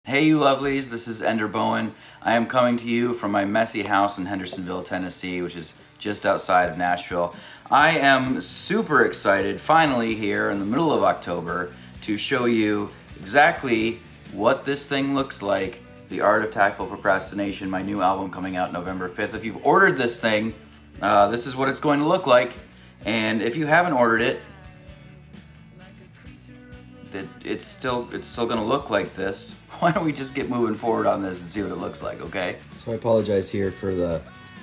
Hey you lovelies, this is Ender Bowen. I am coming to you from my messy house in Hendersonville, Tennessee, which is just outside of Nashville. I am super excited, finally here in the middle of October, to show you exactly what this thing looks like. The Art of Tactful Procrastination, my new album coming out November 5th. If you've ordered this thing, this is what it's going to look like. And if you haven't ordered it, it's still gonna look like this. Why don't we just get moving forward on this and see what it looks like, okay? So I apologize here for the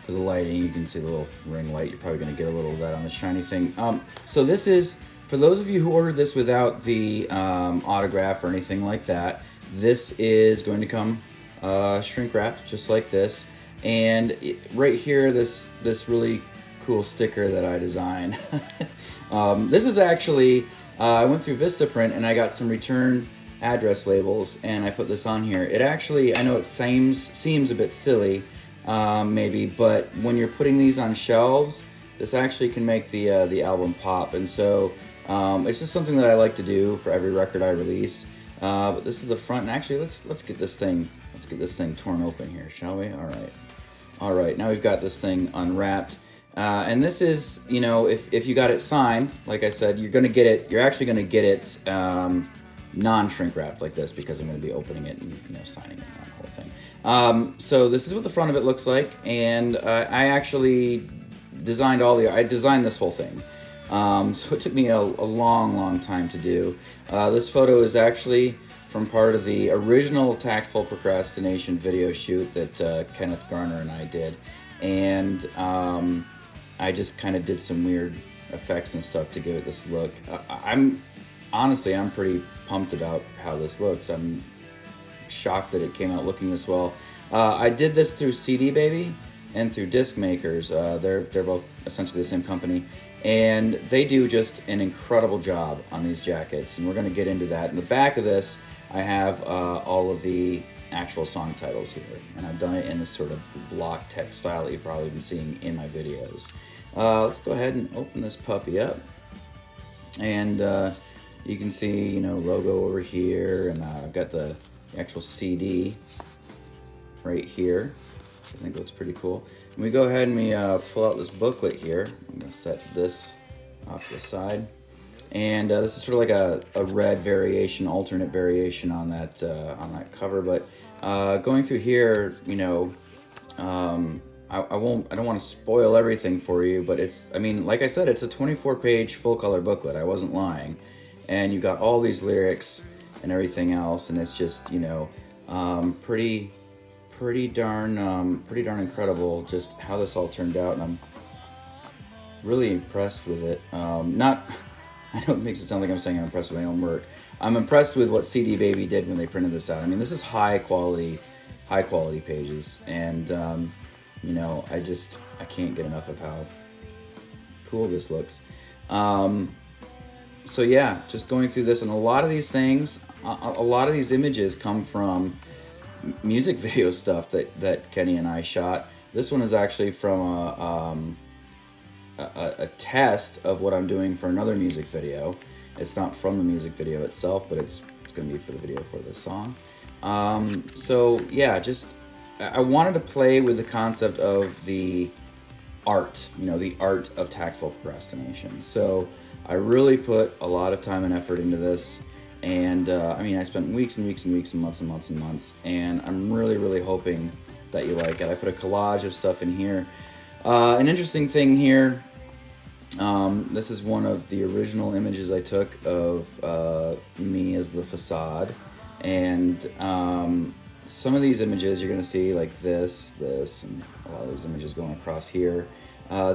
lighting. You can see the little ring light. You're probably gonna get a little of that on the shiny thing. So this is, for those of you who ordered this without the autograph or anything like that, this is going to come shrink wrapped just like this. And right here, this really cool sticker that I designed. This is actually, I went through Vistaprint and I got some return address labels and I put this on here. It actually, I know it seems a bit silly, maybe, but when you're putting these on shelves, this actually can make the album pop. And so it's just something that I like to do for every record I release. But this is the front, and actually let's get this thing torn open here, shall we? All right. Now we've got this thing unwrapped. And this is, you know, if you got it signed, like I said, you're actually gonna get it non-shrink wrapped like this, because I'm gonna be opening it and, you know, signing it on the whole thing. So this is what the front of it looks like, and I actually designed I designed this whole thing. So it took me a long time to do. This photo is actually from part of the original Tactful Procrastination video shoot that Kenneth Garner and I did. And I just kind of did some weird effects and stuff to give it this look. I'm pretty pumped about how this looks. I'm shocked that it came out looking this well. I did this through CD Baby and through Disc Makers. They're both essentially the same company, and they do just an incredible job on these jackets, and we're going to get into that. In the back of this, I have all of the actual song titles here, and I've done it in this sort of block text style that you've probably been seeing in my videos. Let's go ahead and open this puppy up, and you can see, you know, logo over here, and I've got the actual CD right here. I think it looks pretty cool. And we go ahead and we pull out this booklet here. I'm going to set this off to the side. And this is sort of like a red variation, alternate variation on that cover. But going through here, you know, I don't want to spoil everything for you, but like I said, it's a 24-page full color booklet. I wasn't lying. And you got all these lyrics and everything else, and it's just, you know, pretty darn incredible just how this all turned out, and I'm really impressed with it. I know it makes it sound like I'm saying I'm impressed with my own work. I'm impressed with what CD Baby did when they printed this out. I mean, this is high quality pages, and you know, I can't get enough of how cool this looks. So yeah, just going through this, and a lot of these things, a lot of these images come from music video stuff that Kenny and I shot. This one is actually from a test of what I'm doing for another music video. It's not from the music video itself, but it's going to be for the video for this song. So yeah, I wanted to play with the concept of the art, you know, the art of tactful procrastination. So I really put a lot of time and effort into this, and I mean, I spent weeks and months, and I'm really hoping that you like it. I put a collage of stuff in here. An interesting thing here, this is one of the original images I took of me as the facade, and some of these images you're going to see, like this, and a lot of these images going across here.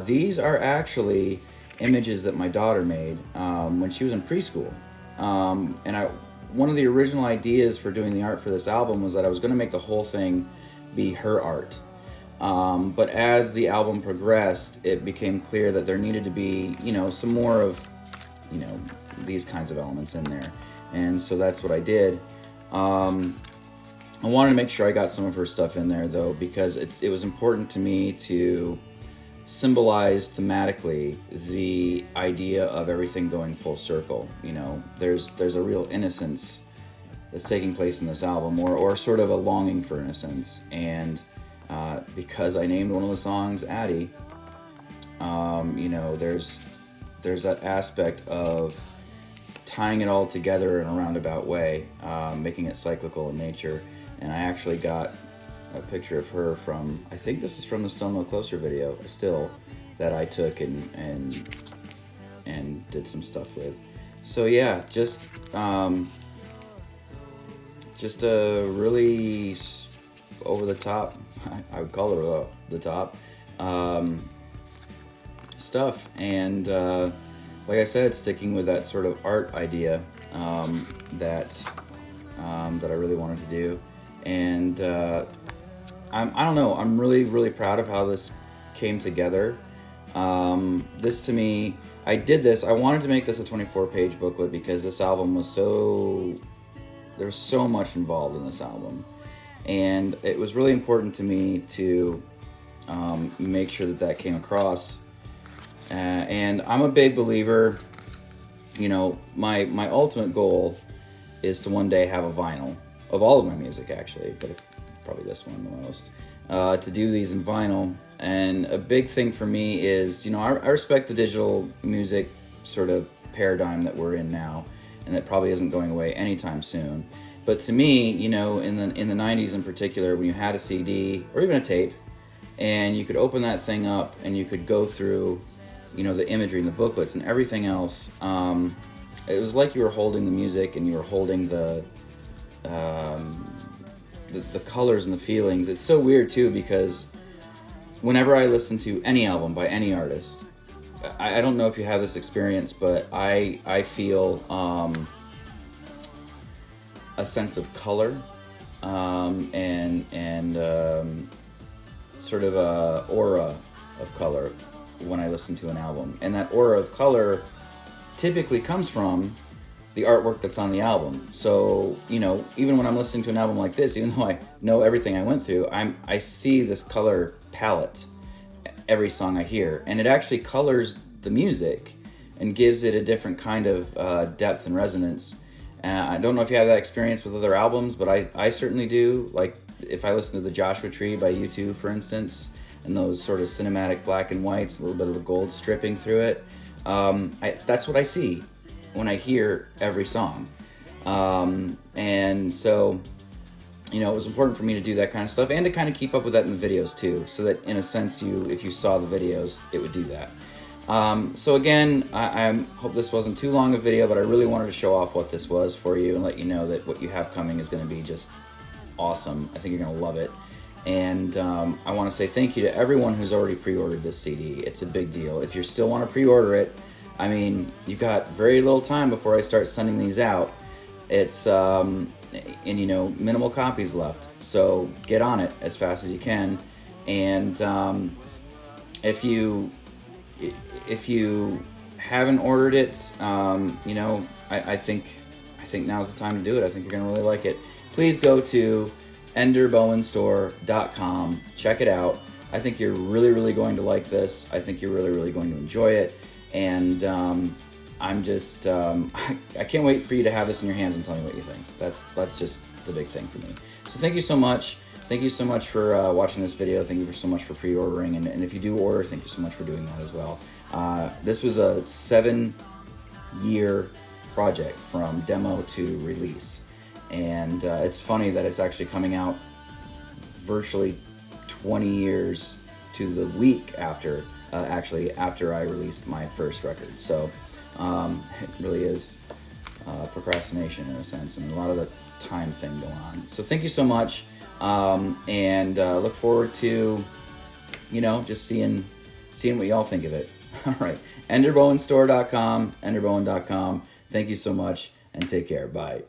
These are actually images that my daughter made when she was in preschool. And one of the original ideas for doing the art for this album was that I was going to make the whole thing be her art. But as the album progressed, it became clear that there needed to be, you know, some more of, you know, these kinds of elements in there. And so that's what I did. I wanted to make sure I got some of her stuff in there, though, because it was important to me to symbolize thematically the idea of everything going full circle. You know, there's a real innocence that's taking place in this album, or sort of a longing for innocence. And because I named one of the songs Addie, you know, there's that aspect of tying it all together in a roundabout way, making it cyclical in nature. And I actually got a picture of her from, I think this is from the Still No Closer video, a still that I took and did some stuff with. So yeah, just a really over the top, I would call it the top stuff. And like I said, sticking with that sort of art idea that I really wanted to do. And I don't know, I'm really proud of how this came together. This to me, I wanted to make this a 24-page booklet because this album was there's so much involved in this album. And it was really important to me to make sure that came across. And I'm a big believer, you know, my ultimate goal is to one day have a vinyl of all of my music, actually, but probably this one the most, to do these in vinyl. And a big thing for me is, you know, I respect the digital music sort of paradigm that we're in now, and that probably isn't going away anytime soon. But to me, you know, in the 90s in particular, when you had a CD or even a tape, and you could open that thing up and you could go through, you know, the imagery and the booklets and everything else, it was like you were holding the music and you were holding the colors and the feelings. It's so weird too, because whenever I listen to any album by any artist, I don't know if you have this experience, but I feel a sense of color and sort of a aura of color when I listen to an album. And that aura of color typically comes from the artwork that's on the album. So, you know, even when I'm listening to an album like this, even though I know everything I went through, I see this color palette every song I hear, and it actually colors the music and gives it a different kind of depth and resonance. I don't know if you have that experience with other albums, but I certainly do. Like if I listen to the Joshua Tree by U2, for instance, and those sort of cinematic black and whites, a little bit of the gold stripping through it, that's what I see when I hear every song. And so, you know, it was important for me to do that kind of stuff and to kind of keep up with that in the videos too, so that in a sense, if you saw the videos, it would do that. So again, I hope this wasn't too long a video, but I really wanted to show off what this was for you and let you know that what you have coming is going to be just awesome. I think you're going to love it. And I want to say thank you to everyone who's already pre-ordered this CD. It's a big deal. If you still want to pre-order it, I mean, you've got very little time before I start sending these out. It's, and you know, minimal copies left. So get on it as fast as you can. And if you haven't ordered it, you know, I think now's the time to do it. I think you're going to really like it. Please go to enderbowenstore.com. Check it out. I think you're really going to like this. I think you're really going to enjoy it. And I'm just, I can't wait for you to have this in your hands and tell me what you think. That's just the big thing for me. So thank you so much. Thank you so much for watching this video. Thank you so much for pre-ordering. And if you do order, thank you so much for doing that as well. This was a 7-year project from demo to release. And it's funny that it's actually coming out virtually 20 years to the week after, after I released my first record. So it really is procrastination in a sense, and a lot of the time thing going on. So thank you so much, and look forward to, you know, just seeing what y'all think of it. All right, enderbowenstore.com, enderbowen.com. Thank you so much, and take care. Bye.